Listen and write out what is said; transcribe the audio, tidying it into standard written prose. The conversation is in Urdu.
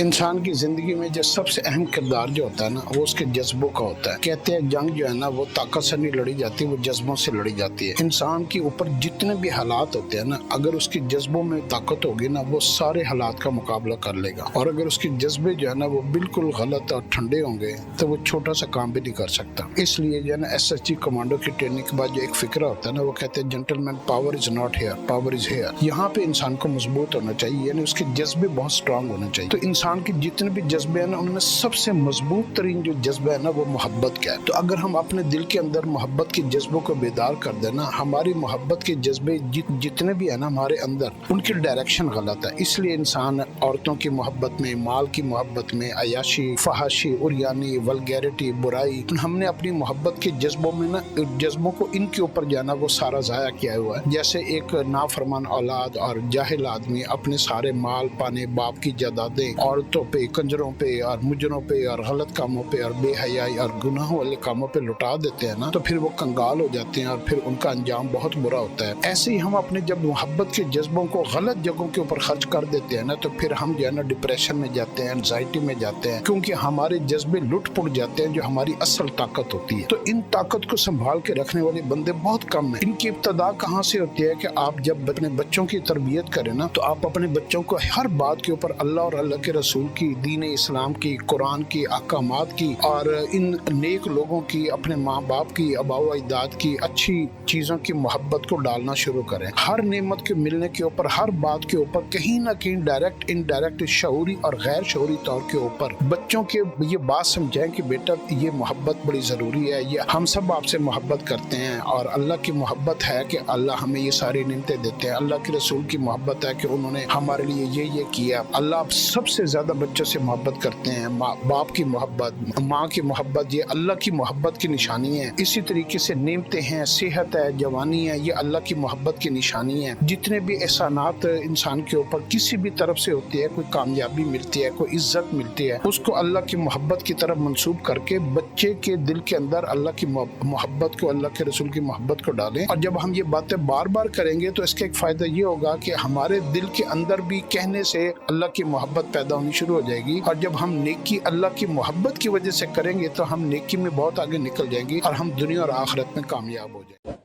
انسان کی زندگی میں جو سب سے اہم کردار جو ہوتا ہے نا وہ اس کے جذبوں کا ہوتا ہے. کہتے ہیں جنگ جو ہے نا وہ طاقت سے نہیں لڑی جاتی، وہ جذبوں سے لڑی جاتی ہے. انسان کے اوپر جتنے بھی حالات ہوتے ہیں نا، اگر اس کے جذبوں میں طاقت ہوگی نا وہ سارے حالات کا مقابلہ کر لے گا. اور اگر اس کے جذبے جو ہے نا وہ بالکل غلط اور ٹھنڈے ہوں گے تو وہ چھوٹا سا کام بھی نہیں کر سکتا. اس لیے جو ہے نا ایس ایس جی کمانڈو کی ٹریننگ کے بعد جو ایک فکرہ ہوتا ہے نا وہ کہتے ہیں gentleman power is not here, power is here. یہاں پہ انسان کو مضبوط ہونا چاہیے، یعنی اس کے جذبے بہت اسٹرانگ ہونے چاہیے. تو انسان کے جتنے بھی جذبے ہیں نا ان میں سب سے مضبوط ترین جو جذبہ ہے نا وہ محبت کا ہے. تو اگر ہم اپنے دل کے اندر محبت کے جذبوں کو بیدار کر دینا، ہماری محبت کے جذبے جتنے بھی ہیں نا ہمارے اندر، ان کی ڈائریکشن غلط ہے. اس لیے انسان عورتوں کی محبت میں، مال کی محبت میں، عیاشی، فحاشی، عریانی، ولگیرٹی، برائی، ہم نے اپنی محبت کے جذبوں میں نا جذبوں کو ان کے اوپر جانا وہ سارا ضائع کیا ہوا ہے. جیسے ایک نافرمان اولاد اور جاہل آدمی اپنے سارے مال پانے، باپ کی جائیدادیں عورتوں پہ، کنجروں پہ اور مجروں پہ اور غلط کاموں پہ اور بے حیائی اور گناہوں والے کاموں پہ لٹا دیتے ہیں نا، تو پھر وہ کنگال ہو جاتے ہیں اور پھر ان کا انجام بہت برا ہوتا ہے. ایسے ہی ہم اپنے جب محبت کے جذبوں کو غلط جگہوں کے اوپر خرچ کر دیتے ہیں نا تو پھر ہم جو ہے نا ڈپریشن میں جاتے ہیں، انزائٹی میں جاتے ہیں، کیونکہ ہمارے جذبے لٹ پٹ جاتے ہیں جو ہماری اصل طاقت ہوتی ہے. تو ان طاقت کو سنبھال کے رکھنے والے بندے بہت کم ہیں. ان کی ابتدا کہاں سے ہوتی ہے کہ آپ جب اپنے بچوں کی تربیت کریں نا تو آپ اپنے بچوں کو ہر بات کے اوپر اللہ اور اللہ کے رسول کی، دین اسلام کی، قرآن کی، احکامات کی اور ان نیک لوگوں کی، اپنے ماں باپ کی، آباء و اجداد کی اچھی چیزوں کی محبت کو ڈالنا شروع کریں. ہر نعمت کے ملنے کے اوپر، ہر بات کے اوپر کہیں نہ کہیں ڈائریکٹ انڈائریکٹ، شعوری اور غیر شعوری طور کے اوپر بچوں کے یہ بات سمجھائیں کہ بیٹا یہ محبت بڑی ضروری ہے، یہ ہم سب آپ سے محبت کرتے ہیں اور اللہ کی محبت ہے کہ اللہ ہمیں یہ ساری نعمتیں دیتے ہیں. اللہ کے رسول کی محبت ہے کہ انہوں نے ہمارے لیے یہ کیا. اللہ سب سے زیادہ بچوں سے محبت کرتے ہیں. باپ کی محبت، ماں کی محبت، یہ اللہ کی محبت کی نشانی ہے. اسی طریقے سے نعمتیں ہیں، صحت ہے، جوانی ہے، یہ اللہ کی محبت کی نشانی ہے. جتنے بھی احسانات انسان کے اوپر کسی بھی طرف سے ہوتی ہے، کوئی کامیابی ملتی ہے، کوئی عزت ملتی ہے، اس کو اللہ کی محبت کی طرف منسوب کر کے بچے کے دل کے اندر اللہ کی محبت کو، اللہ کے رسول کی محبت کو ڈالیں. اور جب ہم یہ باتیں بار بار کریں گے تو اس کا ایک فائدہ یہ ہوگا کہ ہمارے دل کے اندر بھی کہنے سے اللہ کی محبت پیدا ہونی شروع ہو جائے گی. اور جب ہم نیکی اللہ کی محبت کی وجہ سے کریں گے تو ہم نیکی میں بہت آگے نکل جائیں گے اور ہم دنیا اور آخرت میں کامیاب ہو جائیں گے.